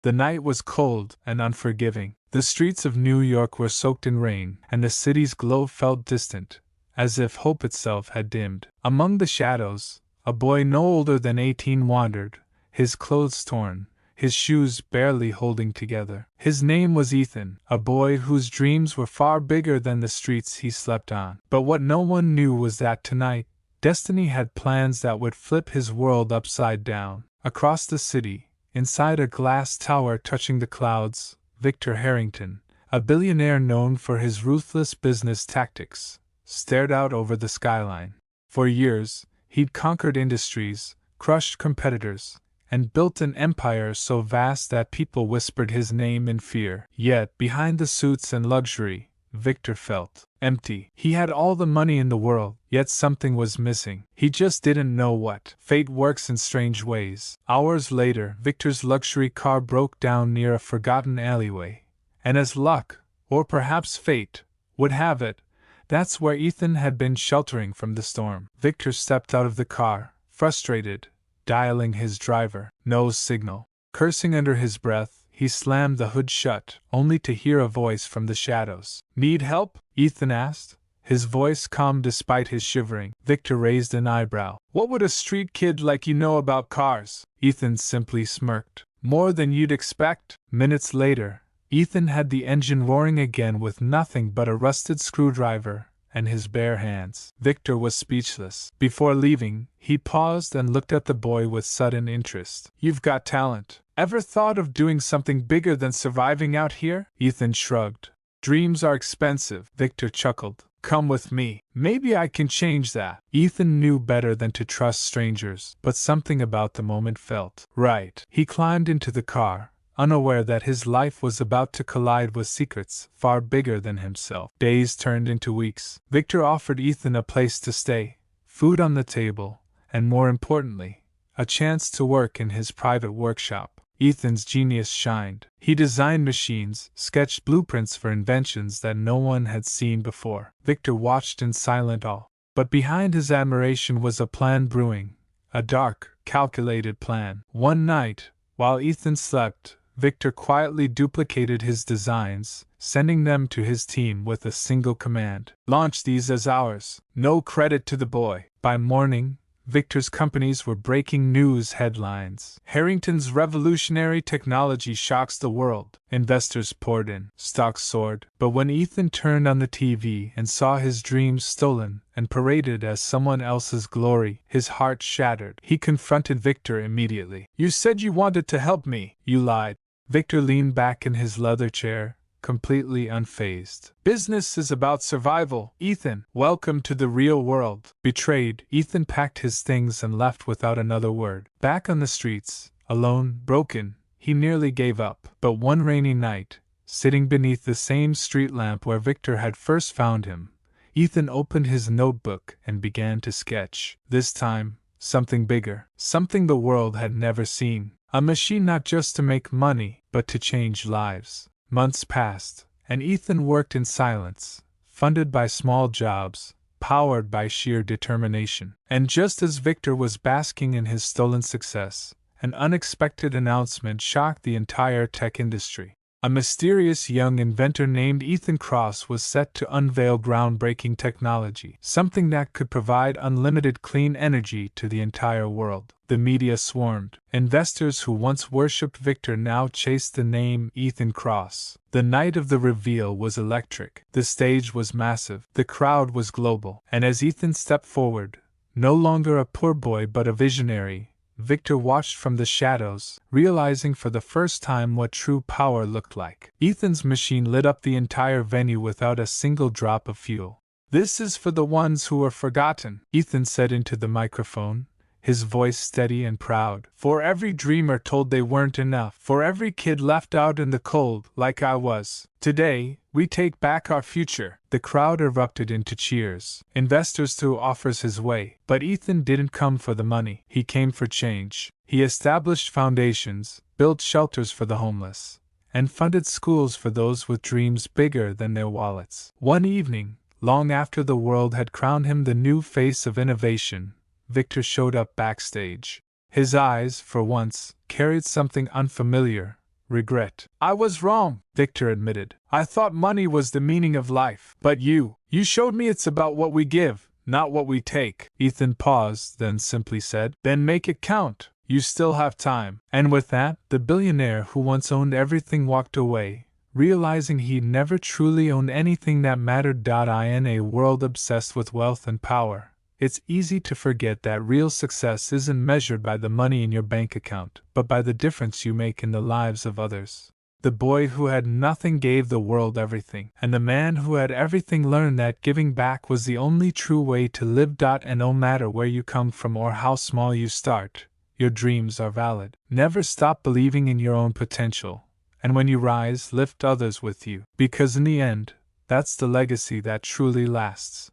The night was cold and unforgiving. The streets of New York were soaked in rain, and the city's glow felt distant, as if hope itself had dimmed. Among the shadows, a boy no older than 18 wandered, his clothes torn, his shoes barely holding together. His name was Ethan, a boy whose dreams were far bigger than the streets he slept on. But what no one knew was that tonight, destiny had plans that would flip his world upside down. Across the city, inside a glass tower touching the clouds, Victor Harrington, a billionaire known for his ruthless business tactics, stared out over the skyline. For years, he'd conquered industries, crushed competitors, and built an empire so vast that people whispered his name in fear. Yet, behind the suits and luxury, Victor felt empty. He had all the money in the world, yet something was missing. He just didn't know what. Fate works in strange ways. Hours later, Victor's luxury car broke down near a forgotten alleyway. And as luck, or perhaps fate, would have it, that's where Ethan had been sheltering from the storm. Victor stepped out of the car, frustrated, dialing his driver. No signal. Cursing under his breath, he slammed the hood shut, only to hear a voice from the shadows. "Need help?" Ethan asked, his voice calm despite his shivering. Victor raised an eyebrow. "What would a street kid like you know about cars?" Ethan simply smirked. "More than you'd expect." Minutes later, Ethan had the engine roaring again with nothing but a rusted screwdriver and his bare hands. Victor was speechless. Before leaving, he paused and looked at the boy with sudden interest. "You've got talent. Ever thought of doing something bigger than surviving out here?" Ethan shrugged. "Dreams are expensive." Victor chuckled. "Come with me. Maybe I can change that." Ethan knew better than to trust strangers, but something about the moment felt right. He climbed into the car, unaware that his life was about to collide with secrets far bigger than himself. Days turned into weeks. Victor offered Ethan a place to stay, food on the table, and more importantly, a chance to work in his private workshop. Ethan's genius shined. He designed machines, sketched blueprints for inventions that no one had seen before. Victor watched in silent awe. But behind his admiration was a plan brewing, a dark, calculated plan. One night, while Ethan slept, Victor quietly duplicated his designs, sending them to his team with a single command: "Launch these as ours." No credit to the boy. By morning, Victor's companies were breaking news headlines. "Harrington's revolutionary technology shocks the world." Investors poured in. Stocks soared. But when Ethan turned on the TV and saw his dreams stolen and paraded as someone else's glory, his heart shattered. He confronted Victor immediately. "You said you wanted to help me." "You lied." Victor leaned back in his leather chair, completely unfazed. "Business is about survival, Ethan. Welcome to the real world." Betrayed, Ethan packed his things and left without another word. Back on the streets, alone, broken, he nearly gave up. But one rainy night, sitting beneath the same street lamp where Victor had first found him, Ethan opened his notebook and began to sketch. This time, something bigger, something the world had never seen. A machine not just to make money, but to change lives. Months passed, and Ethan worked in silence, funded by small jobs, powered by sheer determination. And just as Victor was basking in his stolen success, an unexpected announcement shocked the entire tech industry. A mysterious young inventor named Ethan Cross was set to unveil groundbreaking technology, something that could provide unlimited clean energy to the entire world. The media swarmed. Investors who once worshipped Victor now chased the name Ethan Cross. The night of the reveal was electric. The stage was massive. The crowd was global. And as Ethan stepped forward, no longer a poor boy but a visionary, Victor watched from the shadows, realizing for the first time what true power looked like. Ethan's machine lit up the entire venue without a single drop of fuel. "This is for the ones who were forgotten," Ethan said into the microphone, his voice steady and proud. "For every dreamer told they weren't enough. For every kid left out in the cold, like I was. Today, we take back our future." The crowd erupted into cheers. Investors threw offers his way. But Ethan didn't come for the money. He came for change. He established foundations, built shelters for the homeless, and funded schools for those with dreams bigger than their wallets. One evening, long after the world had crowned him the new face of innovation, Victor showed up backstage. His eyes, for once, carried something unfamiliar: regret. I was wrong, Victor admitted. I thought money was the meaning of life. But you showed me it's about what we give, not what we take. Ethan paused, then simply said, then make it count. You still have time. And with that, the billionaire who once owned everything walked away, realizing he'd never truly owned anything that mattered. In a world obsessed with wealth and power, it's easy to forget that real success isn't measured by the money in your bank account, but by the difference you make in the lives of others. The boy who had nothing gave the world everything, and the man who had everything learned that giving back was the only true way to live. And no matter where you come from or how small you start, your dreams are valid. Never stop believing in your own potential, and when you rise, lift others with you, because in the end, that's the legacy that truly lasts.